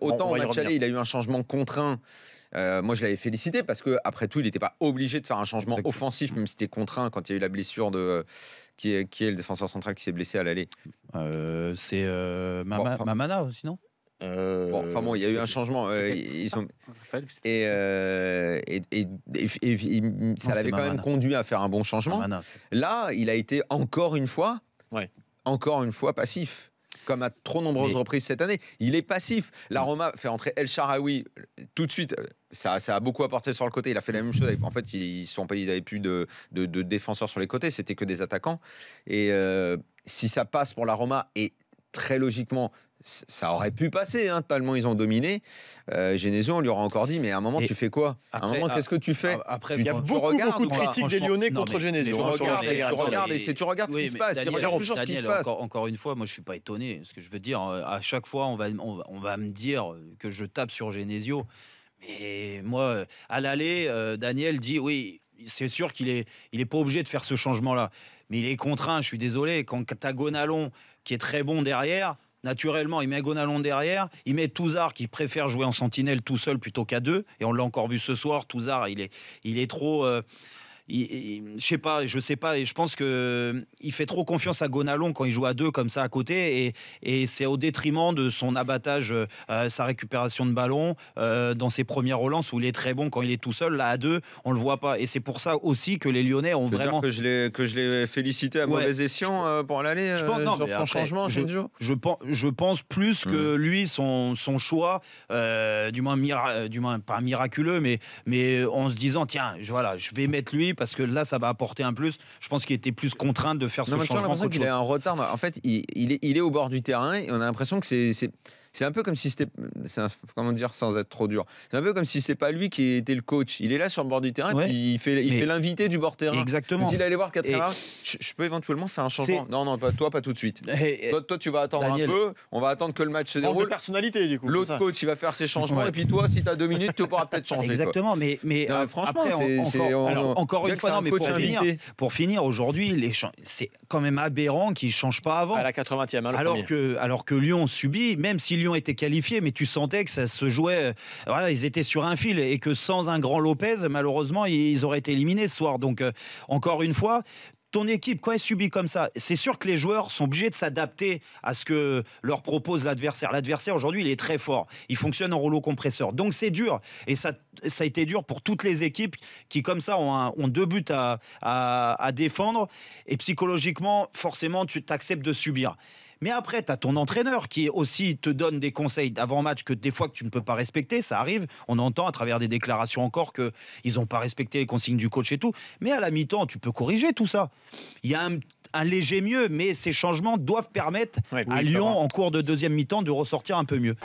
autant au match aller, il a eu un changement contraint. Moi, je l'avais félicité parce qu'après tout, il n'était pas obligé de faire un changement offensif, même si c'était contraint quand il y a eu la blessure de... Qui est le défenseur central qui s'est blessé à l'aller C'est Mamana aussi, non? Il y a eu un changement. Ça l'avait quand même conduit à faire un bon changement. Mamana. Là, il a été encore une fois passif. Comme à trop nombreuses reprises cette année. Il est passif. La Roma fait entrer El Shaarawy tout de suite. Ça a beaucoup apporté sur le côté. Il a fait la même chose. En fait, ils n'avaient plus de défenseurs sur les côtés. C'était que des attaquants. Et si ça passe pour la Roma, et très logiquement, ça aurait pu passer, tellement ils ont dominé. Genesio, on lui aura encore dit, mais à un moment, tu fais quoi? À un moment, qu'est-ce que tu fais? Il y a beaucoup de critiques des Lyonnais contre Genesio. Tu regardes ce qui se passe. Il regarde toujours ce qui se passe. Encore une fois, moi, je ne suis pas étonné. Ce que je veux dire, à chaque fois, on va me dire que je tape sur Genesio. Mais moi, à l'aller, Daniel dit, oui, c'est sûr qu'il est pas obligé de faire ce changement-là. Mais il est contraint, je suis désolé. Quand tu as Gonalon, qui est très bon derrière... Naturellement, il met Gonalon derrière, il met Touzard qui préfère jouer en sentinelle tout seul plutôt qu'à deux. Et on l'a encore vu ce soir, Touzard, il est trop... je sais pas, et je pense que il fait trop confiance à Gonalon quand il joue à deux comme ça à côté, et c'est au détriment de son abattage, sa récupération de ballon, dans ses premières relances où il est très bon quand il est tout seul. Là à deux, on le voit pas, et c'est pour ça aussi que les Lyonnais ont vraiment. Dire que je l'ai félicité à mauvais escient pour l'aller sur son changement. Je pense plus que lui, son choix, du moins pas miraculeux, mais en se disant tiens, je vais mettre lui. Parce que là, ça va apporter un plus. Je pense qu'il était plus contraint de faire ce changement. Il est en retard. En fait, il est au bord du terrain et on a l'impression que c'est un peu comme si c'était... Comment dire sans être trop dur? C'est un peu comme si c'est pas lui qui était le coach. Il est là sur le bord du terrain, puis il fait l'invité du bord terrain. Exactement. S'il allait voir Catrera, je peux éventuellement faire un changement. Non, pas tout de suite. Toi, tu vas attendre Daniel, un peu. On va attendre que le match se déroule. De personnalité, du coup. L'autre coach, il va faire ses changements. Et puis toi, si tu as 2 minutes, tu pourras peut-être changer. Exactement. Mais franchement, après, encore une fois, non, mais pour finir, aujourd'hui, c'est quand même aberrant qu'ils ne changent pas avant. À la 80e, alors que Lyon subit, même si Lyon était qualifié, mais tu sentais que ça se jouait. Voilà, ils étaient sur un fil et que sans un grand Lopez, malheureusement, ils auraient été éliminés ce soir. Donc, encore une fois, ton équipe, quand elle subit comme ça, c'est sûr que les joueurs sont obligés de s'adapter à ce que leur propose l'adversaire. L'adversaire, aujourd'hui, il est très fort. Il fonctionne en rouleau compresseur. Donc, c'est dur. Et ça a été dur pour toutes les équipes qui, comme ça, ont 2 buts à défendre. Et psychologiquement, forcément, tu t'acceptes de subir. Mais après, tu as ton entraîneur qui aussi te donne des conseils d'avant-match que des fois que tu ne peux pas respecter. Ça arrive, on entend à travers des déclarations encore qu'ils n'ont pas respecté les consignes du coach et tout. Mais à la mi-temps, tu peux corriger tout ça. Il y a un léger mieux, mais ces changements doivent permettre à Lyon, en cours de deuxième mi-temps, de ressortir un peu mieux.